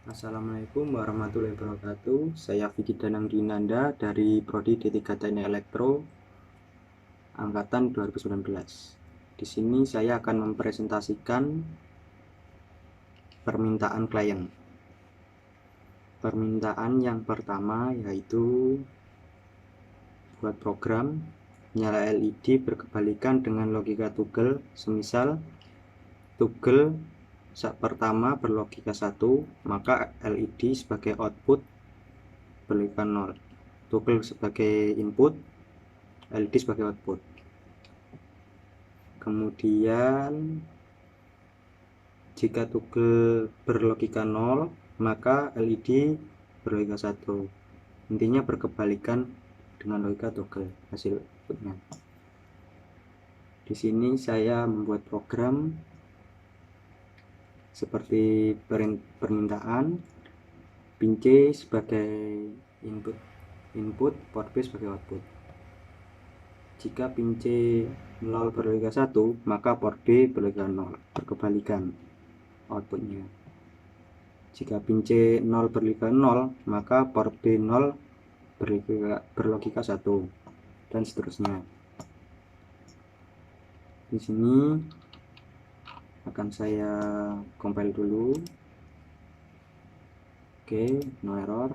Assalamualaikum warahmatullahi wabarakatuh. Saya Vicky Danang Dinanda dari Prodi D3 Teknik Elektro angkatan 2019. Di sini saya akan mempresentasikan permintaan klien. Permintaan yang pertama yaitu buat program nyala LED berkebalikan dengan logika toggle. Semisal toggle pertama berlogika 1, maka LED sebagai output berlogika 0. Toggle sebagai input, LED sebagai output. Kemudian jika toggle berlogika 0, maka LED berlogika 1. Intinya berkebalikan dengan logika toggle hasil outputnya. Di sini saya membuat program seperti permintaan, pin C sebagai input, port B sebagai output. Jika pin C 0 berlogika 1, maka port B berlogika 0, berkebalikan outputnya. Jika pin C 0 berlogika 0, maka port B 0 berlogika 1, dan seterusnya. Di sini akan saya compile dulu. Oke, no error.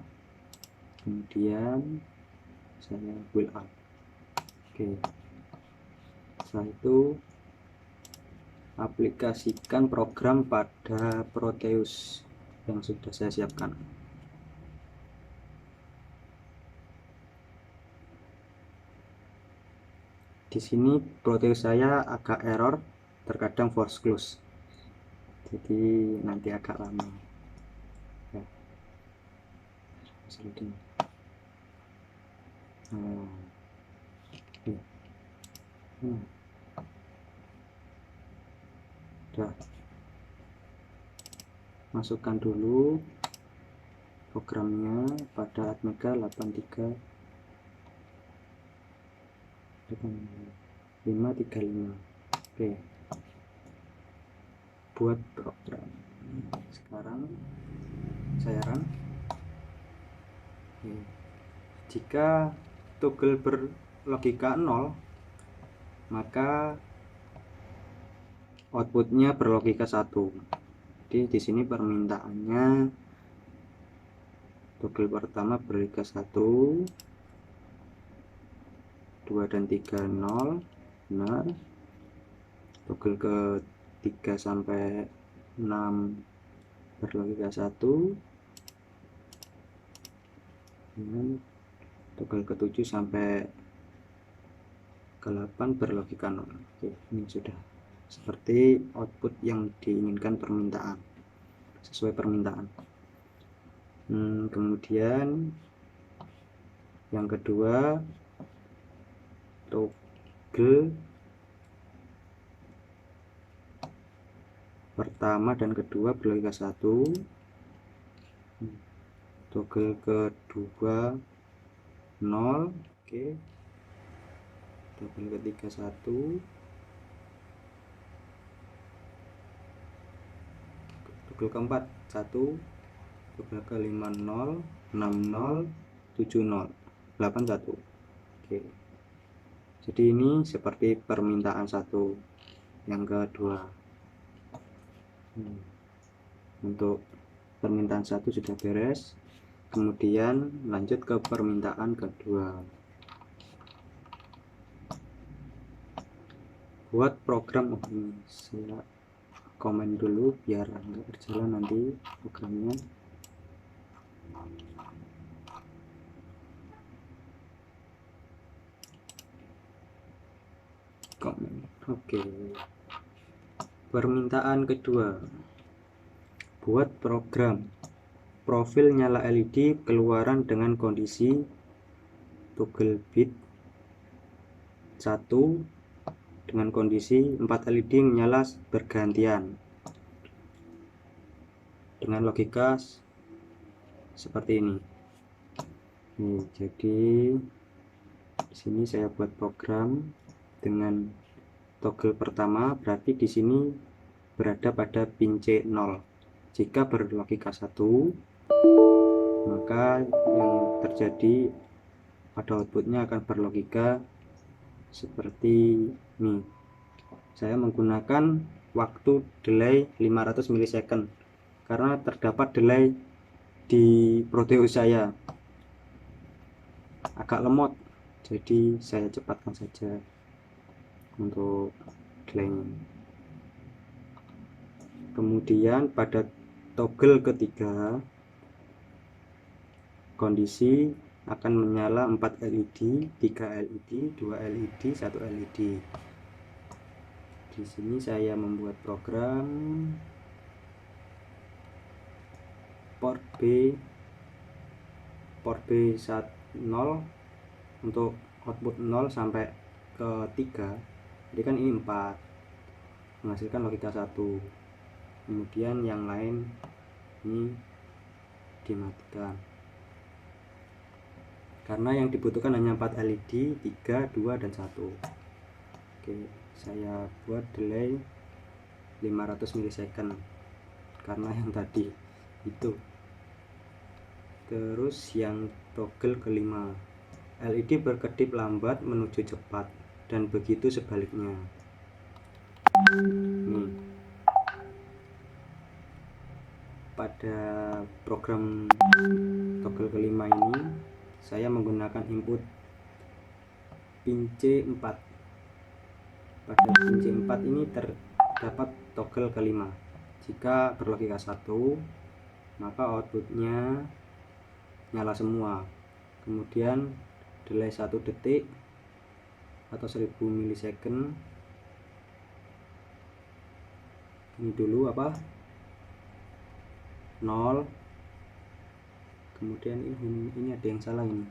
Kemudian saya build up. Oke, setelah itu aplikasikan program pada Proteus yang sudah saya siapkan. Di sini Proteus saya agak error, terkadang force close, jadi nanti agak lama ya. Udah, masukkan dulu programnya pada Atmega 83535. Oke, buat program. Sekarang saya run. Oke. Jika toggle berlogika 0, maka outputnya berlogika 1. Jadi di sini permintaannya toggle pertama berlogika 1, 2 dan 3 0, benar. Toggle ke 3 sampai 6 berlogika 1, dan toggle ke 7 sampai ke 8 berlogika 0. Oke, ini sudah seperti output yang diinginkan permintaan, sesuai permintaan. Kemudian yang kedua, toggle pertama dan kedua berlogika 1, toggle kedua 0, oke. Toggle ketiga 1, toggle keempat 1, toggle kelima 0, 6 0, 7 0, 8 1. Oke, jadi ini seperti permintaan 1. Yang kedua, untuk permintaan 1 sudah beres. Kemudian lanjut ke permintaan kedua. Buat program ini saya komen dulu biar nggak berjalan nanti programnya. Komen. Oke, permintaan kedua, buat program profil nyala LED keluaran dengan kondisi toggle bit 1 dengan kondisi 4 LED menyala bergantian dengan logika seperti ini. Jadi di sini saya buat program dengan toggle pertama, berarti di sini berada pada pin C 0. Jika berlogika 1, maka yang terjadi pada outputnya akan berlogika seperti ini. Saya menggunakan waktu delay 500 milisecond karena terdapat delay di Proteus saya agak lemot, jadi saya cepatkan saja untuk delaynya. Kemudian pada toggle ketiga, kondisi akan menyala 4 LED, 3 LED, 2 LED, 1 LED. Di sini saya membuat program port B 0 untuk output 0 sampai ke 3. Jadi kan ini 4 menghasilkan logika 1. Kemudian yang lain ini dimatikan karena yang dibutuhkan hanya 4 LED, 3, 2, dan 1. Oke, saya buat delay 500 milisecond karena yang tadi itu. Terus yang toggle kelima, LED berkedip lambat menuju cepat dan begitu sebaliknya. Nih, pada program toggle kelima ini saya menggunakan input pin C4. Pada pin C4 ini terdapat toggle kelima. Jika berlogika 1, maka outputnya nyala semua. Kemudian delay 1 detik atau 1000 milisecond. Ini dulu apa? 0. Kemudian ini ada yang salah ini.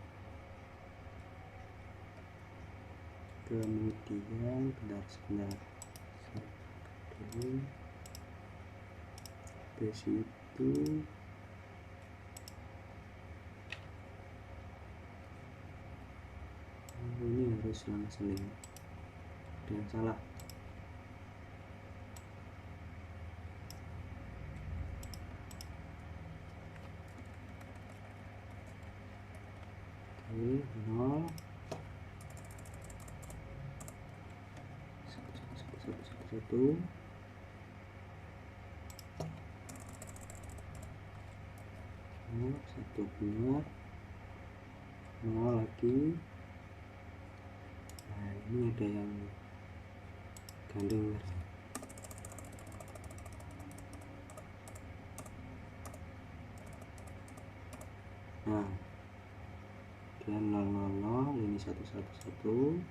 Kemudian sebentar dulu di situ. Ini harus selang-seling, ada yang salah. Oke, 0 1 1 benar, 0 lagi. Nah, ini ada yang gandeng. Nah, dia 000, ini 111,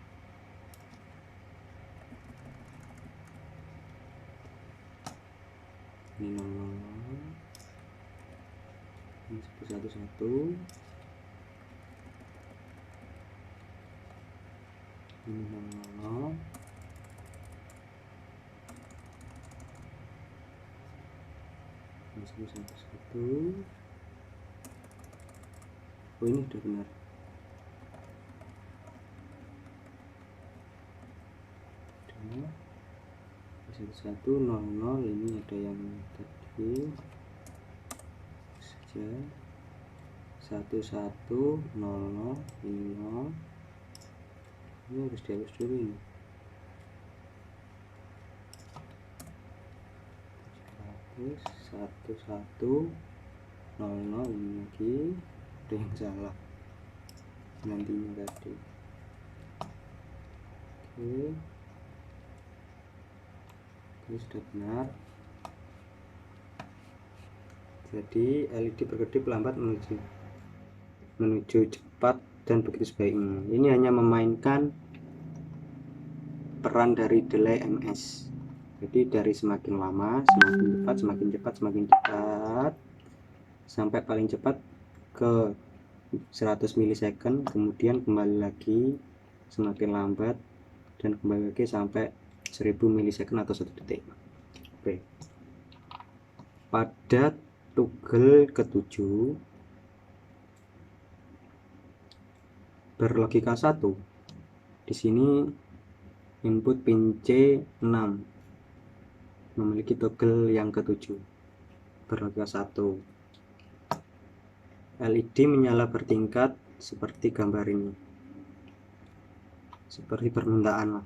ini 000, ini 111, ini 000, ini 111. Oh, ini sudah benar. Udah 1100, ini ada yang tadi saja 1100, ini 0. Ini harus dihapus dulu ini. 1100, ini lagi ada yang salah nantinya tadi. Oke, ini sudah benar. Jadi LED berkedip lambat menuju cepat dan begitu sebaliknya. Ini hanya memainkan peran dari delay MS. Jadi dari semakin lama semakin cepat sampai paling cepat ke 100 milisecond, kemudian kembali lagi semakin lambat dan kembali lagi sampai 1000 milisecond atau 1 detik. Oke. Pada toggle ketujuh berlogika 1. Di sini input pin C6 memiliki toggle yang ketujuh. berlogika 1. LED menyala bertingkat seperti gambar ini, seperti permintaan lah.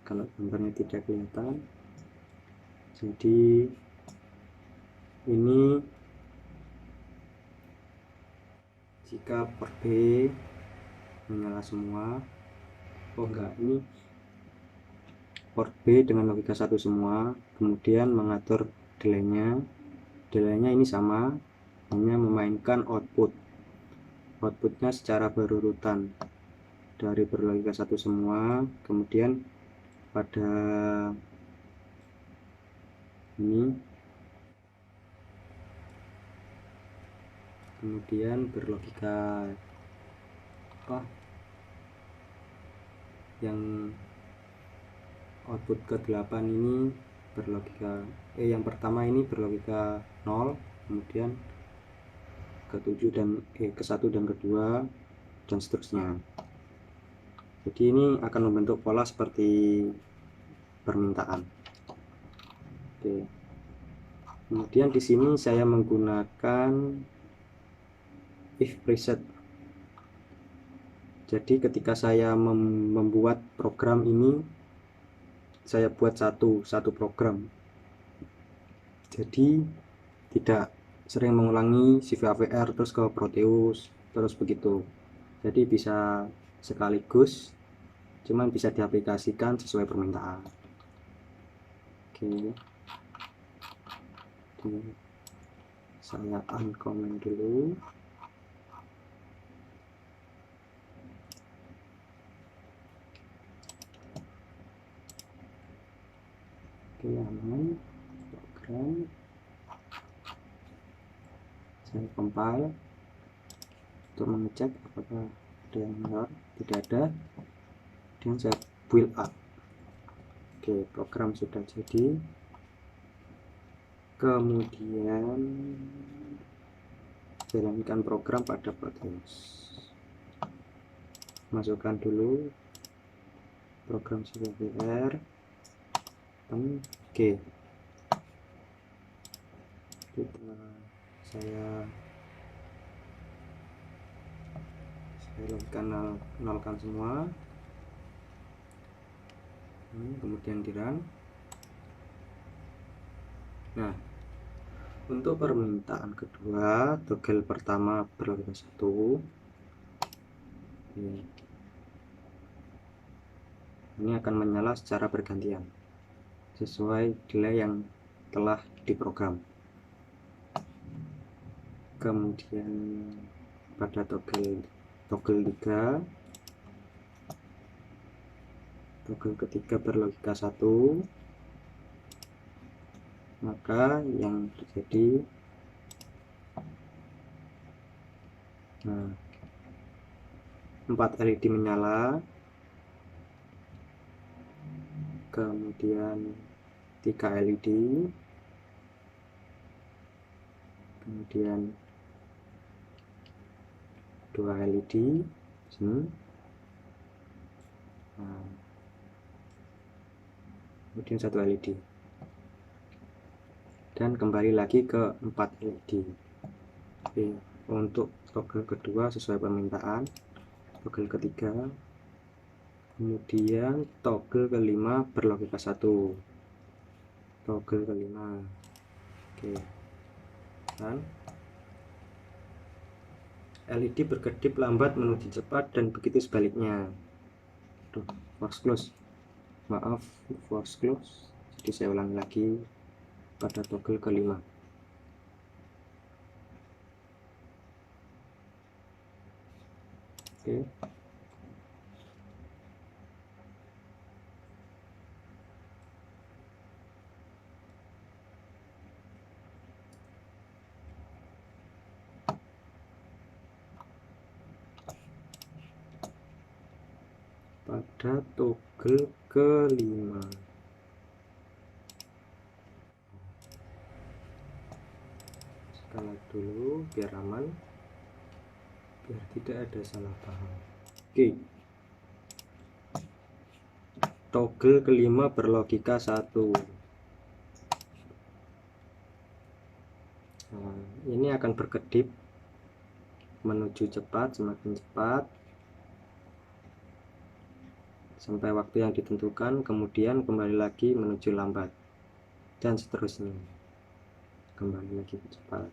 Kalau gambarnya tidak kelihatan, jadi ini jika port B menyala semua. Oh enggak, ini port B dengan logika 1 semua, kemudian mengatur delay-nya ini sama, hanya memainkan outputnya secara berurutan dari berlogika 1 semua, kemudian pada ini, kemudian berlogika apa yang output ke-8 ini berlogika yang pertama ini berlogika 0, kemudian ke-7 dan ke-1 dan ke-2 dan seterusnya. Jadi ini akan membentuk pola seperti permintaan. Oke. Kemudian di sini saya menggunakan if preset. Jadi ketika saya membuat program ini, saya buat satu program. Jadi tidak sering mengulangi CVAVR terus ke Proteus terus begitu. Jadi bisa sekaligus, cuman bisa diaplikasikan sesuai permintaan. Oke. Saya uncomment dulu. Oke, aman. Program saya compile untuk mengecek apakah ada yang error. Tidak ada, dan saya build up. Oke, program sudah jadi. Kemudian jalankan program pada Proteus. Masukkan dulu program CVAVR. Oke, saya nolkan semua, kemudian di run. Nah, untuk permintaan kedua, toggle pertama berlogika 1, ini akan menyala secara bergantian sesuai delay yang telah diprogram. Kemudian pada toggle 3, toggle ketiga berlogika 1, maka yang terjadi, nah, 4 LED menyala, kemudian 3 LED, kemudian 2 LED sini, nah, kemudian 1 LED, dan kembali lagi ke 4 LED. Oke, untuk toggle kedua sesuai permintaan, toggle ketiga, kemudian toggle kelima berlogika 1, toggle kelima. Oke, dan LED berkedip lambat menuju cepat dan begitu sebaliknya. Force close, maaf, force close. Jadi saya ulangi lagi pada toggle kelima. Oke. Pada toggle kelima, skala dulu biar aman, biar tidak ada salah paham. Oke, toggle kelima berlogika 1. Nah, ini akan berkedip menuju cepat, semakin cepat sampai waktu yang ditentukan, kemudian kembali lagi menuju lambat, dan seterusnya, kembali lagi ke cepat.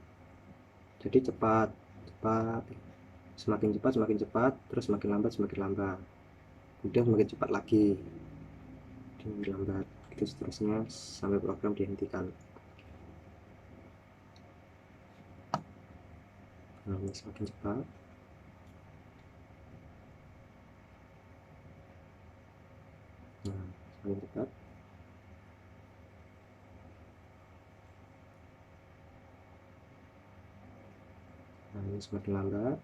Jadi cepat, semakin cepat, terus semakin lambat, kemudian semakin cepat lagi, lambat, itu seterusnya sampai program dihentikan. Nah, ini semakin cepat. Nah, semakin cepat. Nah, ini semakin lambat.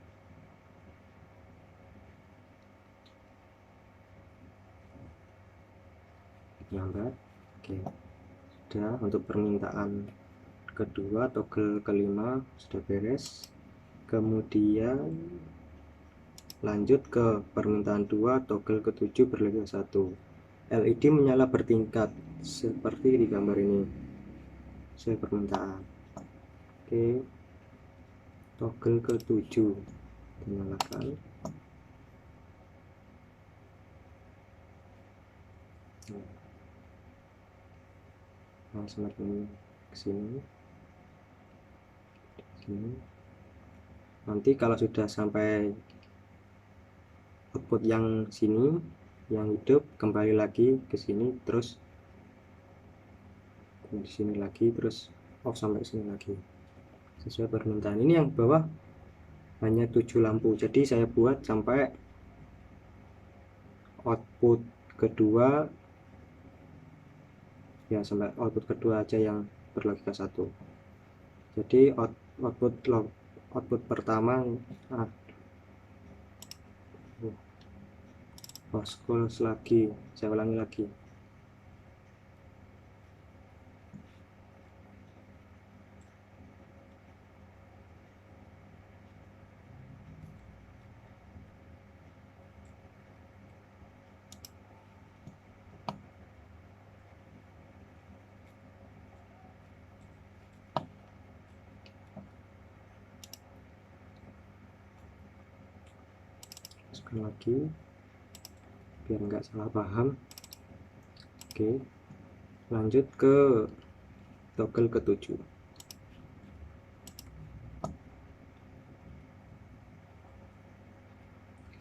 Oke, sudah. Untuk permintaan kedua, toggle kelima sudah beres. Kemudian lanjut ke permintaan 2, toggle ke-7 berliga 1. LED menyala bertingkat seperti di gambar ini sesuai permintaan. Oke, toggle ke-7 dinyalakan. Nah, semakin kesini. Nanti kalau sudah sampai output yang sini, yang hidup, kembali lagi ke sini, terus di sini lagi, terus off sampai sini lagi sesuai permintaan. Ini yang bawah hanya 7 lampu, jadi saya buat sampai output kedua ya, sampai output kedua aja yang berlogika 1. Jadi output pertama scroll lagi, saya ulangi lagi. Masukkan lagi biar nggak salah paham. Oke, lanjut ke toggle ke-7.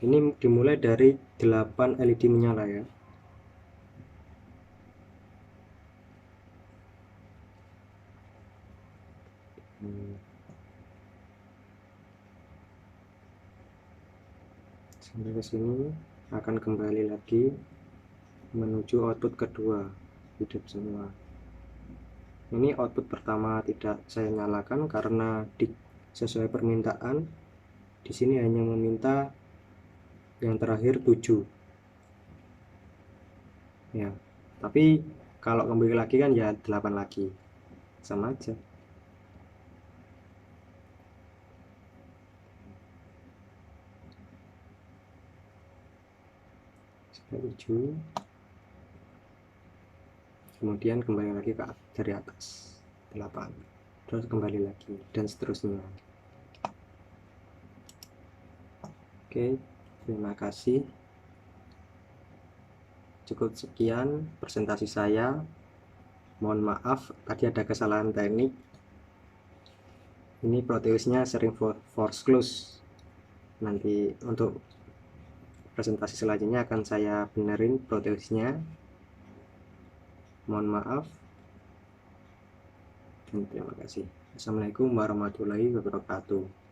Ini dimulai dari 8 LED menyala ya. Sampai ke sini akan kembali lagi menuju output kedua, hidup semua. Ini output pertama tidak saya nyalakan karena sesuai permintaan di sini hanya meminta yang terakhir 7 ya, tapi kalau kembali lagi kan ya 8 lagi, sama aja. Sudah 7, kemudian kembali lagi ke dari atas 8, terus kembali lagi, dan seterusnya. Oke, terima kasih. Cukup sekian presentasi saya. Mohon maaf tadi ada kesalahan teknik. Ini Proteusnya sering force close. Nanti untuk presentasi selanjutnya akan saya benerin Proteusnya. Mohon maaf dan terima kasih. Assalamualaikum warahmatullahi wabarakatuh.